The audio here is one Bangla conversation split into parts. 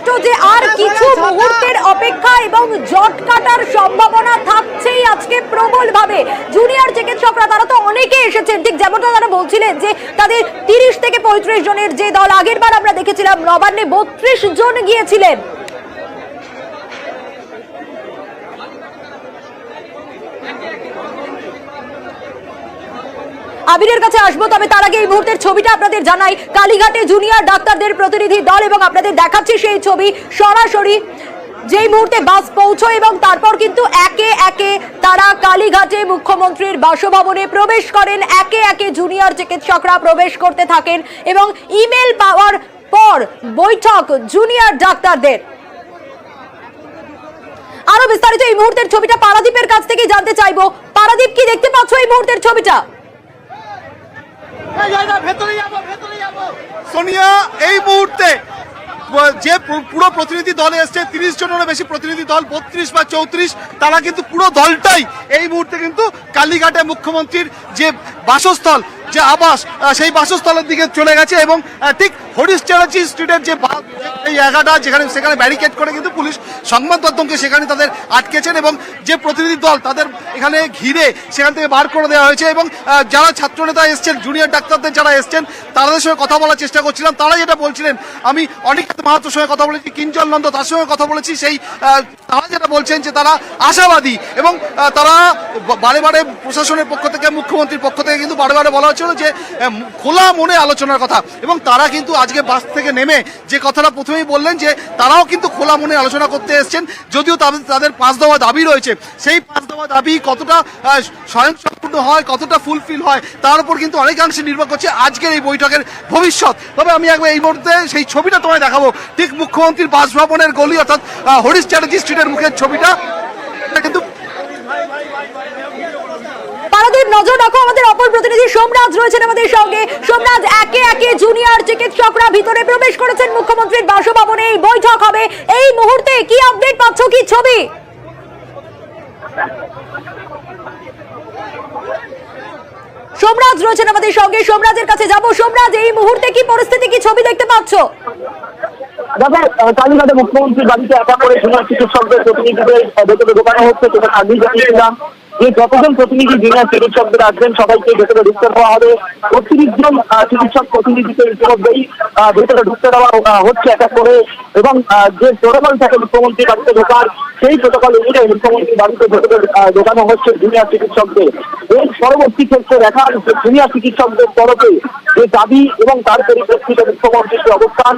স্পষ্ট যে আর কিছু মুহূর্তের অপেক্ষা এবং জট কাটার সম্ভাবনা থাকছেই আজকে প্রবল ভাবে। জুনিয়র চিকিৎসকরা তারা তো অনেকে এসেছেন, ঠিক যেমনটা তারা বলছিলেন যে তাদের 30 থেকে 35 জনের যে দল, আগের বার আমরা দেখেছিলাম নবান্নে 32 জন গিয়েছিলেন। আবিরের কাছে আসবো, তবে তার আগে এই মুহূর্তের ছবিটা আপনাদের জানাই। কালীঘাটে জুনিয়র ডাক্তারদের প্রতিনিধি দল এবং আপনাদের দেখাচ্ছি সেই ছবি সরাসরি যেই মুহূর্তে বাস পৌঁছয় এবং তারপর কিন্তু একে একে তারা কালীঘাটে মুখ্যমন্ত্রীর বাসভবনে প্রবেশ করেন। একে একে জুনিয়র চিকিৎসকরা প্রবেশ করতে থাকেন এবং ইমেল পাওয়ার পর বৈঠক জুনিয়র ডাক্তারদের। আরো বিস্তারিত এই মুহূর্তের ছবিটা পারাদীপের কাছ থেকে জানতে চাইবো। পারাদীপ, কি দেখতে পাচ্ছ এই মুহূর্তের ছবিটা? সোনিয়া, এই মুহূর্তে যে পুরো প্রতিনিধি দলে এসছে 30 জনেরও বেশি প্রতিনিধি দল, 32 বা 34, তারা কিন্তু পুরো দলটাই এই মুহূর্তে কিন্তু কালীঘাটে মুখ্যমন্ত্রীর যে বাসস্থল, যে আবাস, সেই বাসস্থলের দিকে চলে গেছে এবং ঠিক হরিশ চ্যাটার্জি স্ট্রিটের যে এই জায়গাটা সেখানে ব্যারিকেড করে কিন্তু পুলিশ সংবাদ মাধ্যমকে সেখানে তাদের আটকেছেন এবং যে প্রতিনিধি দল তাদের এখানে ঘিরে সেখান থেকে বার করে দেওয়া হয়েছে এবং যারা ছাত্রনেতা এসছেন, জুনিয়র ডাক্তারদের যারা এসছেন তাদের সঙ্গে কথা বলার চেষ্টা করছিলাম। তারা যেটা বলছিলেন, আমি অনিকেত মাহাতোর সঙ্গে কথা বলেছি, কিঞ্জল নন্দ তার সঙ্গে কথা বলেছি, তারা যেটা বলছেন যে তারা আশাবাদী এবং তারা বারে বারে প্রশাসনের পক্ষ থেকে, মুখ্যমন্ত্রীর পক্ষ থেকে কিন্তু বারে বারে বলা হচ্ছিল যে খোলা মনে আলোচনার কথা এবং তারা কিন্তু আজকে বাস থেকে নেমে যে কথাটা প্রথমেই বললেন যে তারাও কিন্তু খোলা মনে আলোচনা করতে এসছেন। যদিও তাদের 5 দফা দাবি রয়েছে, সেই 5 দফা দাবি কতটা স্বয়ংসম্পূর্ণ হয়, কতটা ফুলফিল হয়, তার উপর কিন্তু অনেকাংশে নির্ভর করছে আজকের এই বৈঠকের ভবিষ্যৎ। তবে আমি একবার এই মুহূর্তে সেই ছবিটা তোমায় দেখাবো, ঠিক মুখ্যমন্ত্রীর বাসভবনের গলি অর্থাৎ হরিশ চ্যাটার্জি স্ট্রিটের মুখের ছবিটা। কিন্তু পারাদীপ, নজর রাখো, আমাদের অপর প্রতিনিধি সোমরাজ রয়েছেন আমাদের সঙ্গে। সোমরাজ, একে একে জুনিয়র চিকিৎসকরা ভিতরে প্রবেশ করেছেন মুখ্যমন্ত্রীর বাসভবনে, এই বৈঠক হবে এই মুহূর্তে, কি আপডেট পাচ্ছ, কি ছবি? সোমরাজ রয়েছেন আমাদের সঙ্গে, সোমরাজের কাছে যাব। সোমরাজ, এই মুহূর্তে কি পরিস্থিতি, কি ছবি দেখতে পাচ্ছ? দেখো, কালীঘাটে মুখ্যমন্ত্রীর বাড়িতে একা করে জুনিয়র চিকিৎসকদের প্রতিনিধিদের ভেতরে ঢোকানো হচ্ছে। সেটা আগেই জানিয়েছিলাম যে যতজন প্রতিনিধি জুনিয়র চিকিৎসকদের আসবেন সবাইকে ভেতরে ঢুকতে দেওয়া হবে। 32 জন চিকিৎসক প্রতিনিধিকে ইতিমধ্যেই ভেতরে ঢুকতে দেওয়া হচ্ছে এক এক করে এবং যে প্রোটোকল থাকে মুখ্যমন্ত্রীর বাড়িতে ঢোকার, সেই প্রোটোকল অনুযায়ী মুখ্যমন্ত্রীর বাড়িতে ভেতরে ঢোকানো হচ্ছে জুনিয়র চিকিৎসকদের। এর পরবর্তী ক্ষেত্রে দেখার জুনিয়র চিকিৎসকদের তরফে যে দাবি এবং তার পরিপ্রেক্ষিতে মুখ্যমন্ত্রীর যে অবস্থান,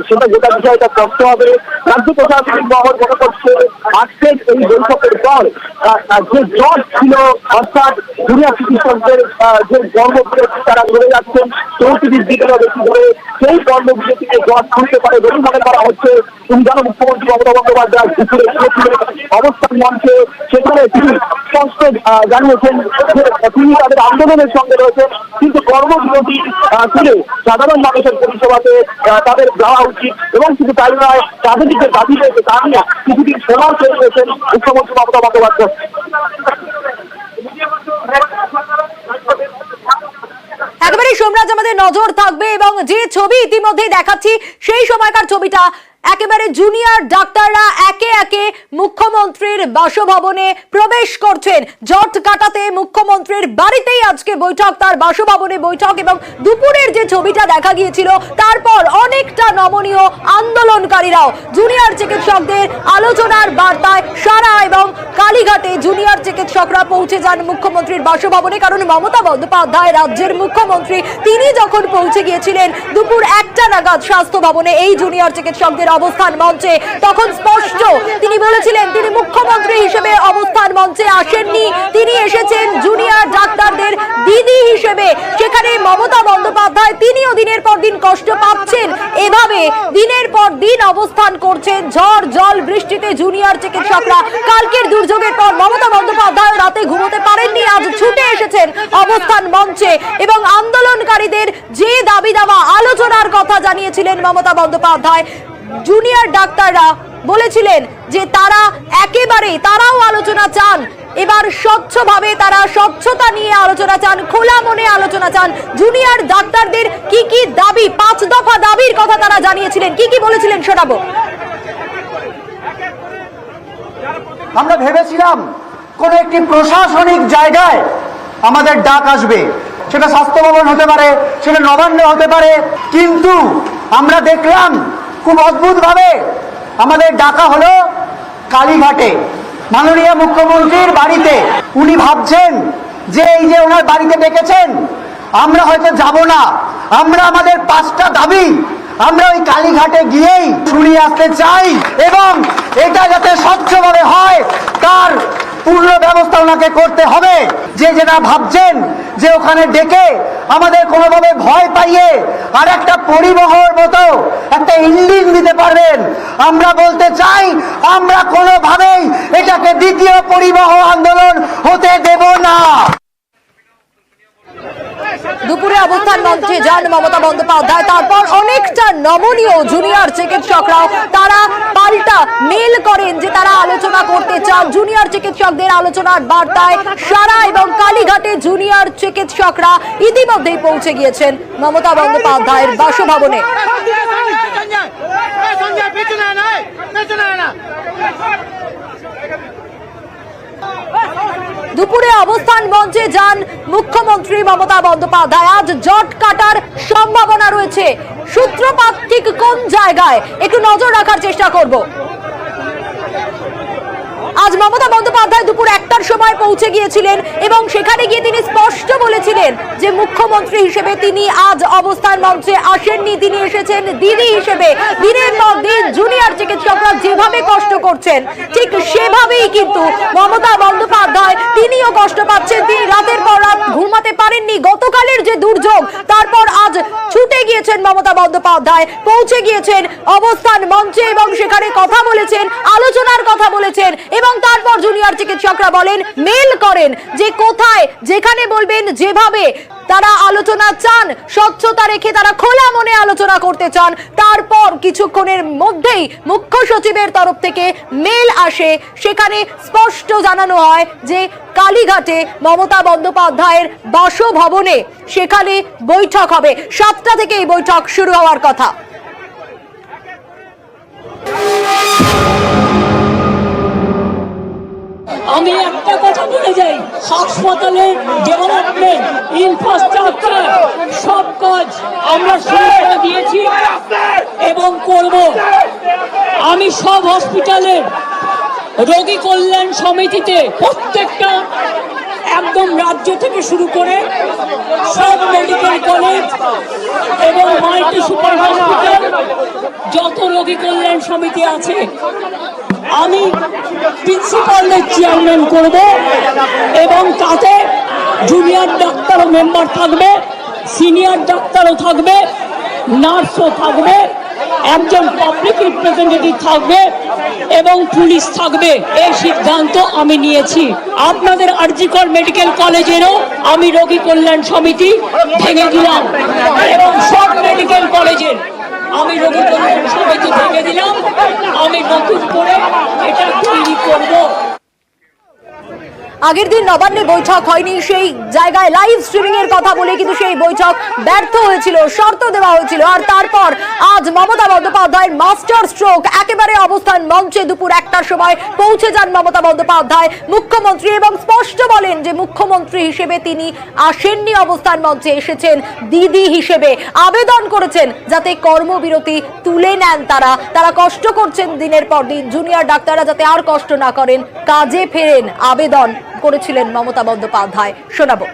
সেটা গোটা বিষয়টা স্পষ্ট হবে। রাজ্য প্রশাসনিক মহল মনে করছে আজকের এই বৈঠকের পর যে জট ছিল, অর্থাৎ জুনিয়র চিকিৎসকদের যে কর্মবিরতি তারা করে যাচ্ছেন 34 দিনেরও বেশি ধরে, সেই কর্মবিরতিকে জট খুলতে পারে বলে মনে করা হচ্ছে। তুমি জানো, মুখ্যমন্ত্রী মমতা বন্দ্যোপাধ্যায় দুপুরে গিয়েছিলেন অবস্থান মঞ্চে, সেখানে তিনি স্পষ্ট জানিয়েছেন যে তিনি তাদের আন্দোলনের সঙ্গে রয়েছেন, কিন্তু কর্মবিরতি তুলে সাধারণ মানুষের পরিষেবাতে তাদের যাওয়া উচিত এবং শুধু তাই নয়, তাদের যে দাবি রয়েছে তা নিয়ে কিছুদিন সময় তৈরি করেছেন মুখ্যমন্ত্রী মমতা বন্দ্যোপাধ্যায়। একেবারে সোমরাজ, আমাদের নজর থাকবে এবং যে ছবি ইতিমধ্যে দেখাচ্ছি সেই সময়কার ছবিটা, একেবারে জুনিয়র ডাক্তাররা একে একে মুখ্যমন্ত্রীর বাসভবনে প্রবেশ করছেন। জট কাটাতে মুখ্যমন্ত্রীর বাড়িতেই আজকে বৈঠক, তার বাসভবনে বৈঠক এবং দুপুরের যে ছবিটা দেখা গিয়েছিল তারপর অনেকটা নমনীয় আন্দোলনকারীরাও জুনিয়র চিকিৎসকদের আলোচনার বার্তায় সারা এবং কালীঘাটে জুনিয়র চিকিৎসকরা পৌঁছে যান মুখ্যমন্ত্রীর বাসভবনে। কারণ মমতা বন্দ্যোপাধ্যায় রাজ্যের মুখ্যমন্ত্রী, তিনি যখন পৌঁছে গিয়েছিলেন দুপুর 1টা নাগাদ স্বাস্থ্য ভবনে এই জুনিয়র চিকিৎসকদের অবস্থান মঞ্চে, তখন স্পষ্ট তিনি বলেছিলেন তিনি মুখ্যমন্ত্রী হিসেবে অবস্থান মঞ্চে আসেননি, তিনি এসেছেন জুনিয়র ডাক্তারদের দিদি হিসেবে। সেখানে মমতা বন্দ্যোপাধ্যায় তিনিও দিনের পর দিন কষ্ট পাচ্ছেন, এভাবে দিনের পর দিন অবস্থান করছেন ঝড় জল বৃষ্টিতে জুনিয়র চিকিৎসকরা। কালকের দুর্যোগের পর মমতা বন্দ্যোপাধ্যায় রাতে ঘুমোতে পারেননি, আজ ছুটে এসেছেন অবস্থান মঞ্চে এবং আন্দোলনকারীদের যে দাবি দাওয়া, আলোচনার কথা জানিয়েছিলেন মমতা বন্দ্যোপাধ্যায়। জুনিয়র ডাক্তাররা বলেছিলেন যে তারাও আলোচনা চান, এবার স্বচ্ছভাবে তারা স্বচ্ছতা নিয়ে আলোচনা চান, খোলা মনে আলোচনা চান। জুনিয়র ডাক্তারদের কি কি দাবি, 5 দফা দাবির কথা তারা জানিয়েছিলেন, কি কি বলেছিলেন শোনাবো। আমরা ভেবেছিলাম কোনো একটি প্রশাসনিক জায়গায় আমাদের ডাক আসবে, সেটা স্বাস্থ্য ভবন হতে পারে, সেটা নবান্ন হতে পারে, কিন্তু আমরা দেখলাম খুব অদ্ভুতভাবে আমাদের ডাকা হলো কালীঘাটে, মাননীয় মুখ্যমন্ত্রীর বাড়িতে। উনি ভাবছেন যে এই যে ওনার বাড়িতে ডেকেছেন আমরা হয়তো যাব না, আমরা আমাদের 5টা দাবি আমরা ওই কালীঘাটে গিয়েই শুনিয়ে আসতে চাই, এবং এটা যাতে স্বচ্ছভাবে হয় তার পূর্ণ ব্যবস্থা ওনাকে করতে হবে। যে যেটা ভাবছেন যে ওখানে ডেকে আমাদের কোনোভাবে ভয় পাইয়ে আর একটা পরিবহন মতো একটা ইঙ্গিত দিতে পারবেন, আমরা বলতে চাই আমরা কোনোভাবেই এটাকে দ্বিতীয় পরিবহন আন্দোলন হতে দেব না। দুপুরে অবস্থান মঞ্চে যান মমতা বন্দ্যোপাধ্যায়, তারপর অনেকটা নমনীয় জুনিয়র চিকিৎসকরাও তারা পাল্টা মেল করেন যে তারা আলোচনা করতে চান। জুনিয়র চিকিৎসকদের আলোচনার বার্তায় সারা এবং কালীঘাটে জুনিয়র চিকিৎসকরা ইতিমধ্যেই পৌঁছে গিয়েছেন মমতা বন্দ্যোপাধ্যায়ের বাসভবনে। দুপুরে অবস্থান মঞ্চে যান মুখ্যমন্ত্রী মমতা বন্দ্যোপাধ্যায়। আজ জট কাটার সম্ভাবনা রয়েছে, সূত্রপাত ঠিক কোন জায়গায় একটু নজর রাখার চেষ্টা করব। আজ মমতা বন্দ্যোপাধ্যায় দুপুর 1টার সময় পৌঁছে গিয়েছিলেন এবং সেখানে গিয়ে তিনি স্পষ্ট বলেছিলেন যে মুখ্যমন্ত্রী হিসেবে তিনি আজ অবস্থান মঞ্চে আসেননি, তিনি এসেছেন দিদি হিসেবে। দিনের পর দিন জুনিয়র চিকিৎসকরা যেভাবে কষ্ট করছেন ঠিক সেভাবেই কিন্তু মমতা বন্দ্যোপাধ্যায় তিনিও কষ্ট পাচ্ছেন। তিনি রাতের পর রাত ঘুমাতে পারেননি। গতকালের যে দুর্যোগ, তারপর আজ ছুটে গিয়েছেন মমতা বন্দ্যোপাধ্যায়, পৌঁছে গিয়েছেন অবস্থান মঞ্চে এবং সেখানে কথা বলেছেন, আলোচনার কথা বলেছেন। এবং তারপর জুনিয়র চিকিৎসকরা বলেন, মেল করেন যে কোথায় যেখানে বলবেন, যেভাবে তারা আলোচনা চান, স্বচ্ছতা রেখে তারা খোলা মনে আলোচনা করতে চান। তারপর কিছুক্ষণের মধ্যেই মুখ্য সচিবের তরফ থেকে মেল আসে, সেখানে স্পষ্ট জানানো হয় যে কালীঘাটে মমতা বন্দ্যোপাধ্যায়ের বাসভবনে সেখানে বৈঠক হবে। 7টা থেকে এই বৈঠক শুরু হওয়ার কথা। আমি একটা কথা বলে যাই, হাসপাতালে ডেভেলপমেন্ট, ইনফ্রাস্ট্রাকচার সব কাজ আমরা শুরু করে দিয়েছি এবং করব। আমি সব হসপিটালে রোগী কল্যাণ সমিতিতে প্রত্যেকটা একদম রাজ্য থেকে শুরু করে সব মেডিকেল কলেজ এবং মাল্টি সুপার হসপিটাল যত রোগী কল্যাণ সমিতি আছে আমি প্রিন্সিপালের চেয়ারম্যান করব এবং তাতে জুনিয়র ডাক্তারও মেম্বার থাকবে, সিনিয়র ডাক্তারও থাকবে, নার্সও থাকবে, একজন পাবলিক রিপ্রেজেন্টেটিভ থাকবে এবং পুলিশ থাকবে। এই সিদ্ধান্ত আমি নিয়েছি। আপনাদের আরজিকর মেডিকেল কলেজেরও আমি রোগী কল্যাণ সমিতি ভেঙে দিলাম এবং সব মেডিকেল কলেজের আমি রোগী কল্যাণ সমিতি ভেঙে দিলাম। আমি নতুন করে এটা তৈরি করব। আগের দিন নবান্নে বৈঠক হয়নি, সেই জায়গায় লাইভ স্ট্রিমিং এর কথা বলে কিন্তু সেই বৈঠক ব্যর্থ হয়েছিল, শর্ত দেওয়া হয়েছিল। আর তারপর আজ মমতা বন্দ্যোপাধ্যায়ের মাস্টার স্ট্রোক, একেবারে অবস্থান মঞ্চে দুপুর 1টার সময় পৌঁছে যান মমতা বন্দ্যোপাধ্যায় মুখ্যমন্ত্রী এবং স্পষ্ট বলেন যে মুখ্যমন্ত্রী হিসেবে তিনি আসেননি অবস্থান মঞ্চে, এসেছেন দিদি হিসেবে। আবেদন করেছেন যাতে কর্মবিরতি তুলে নেন তারা কষ্ট করছেন দিনের পর দিন, জুনিয়র ডাক্তাররা যাতে আর কষ্ট না করেন, কাজে ফেরেন, আবেদন করেছিলেন মমতা বন্দ্যোপাধ্যায়। শোনাবো।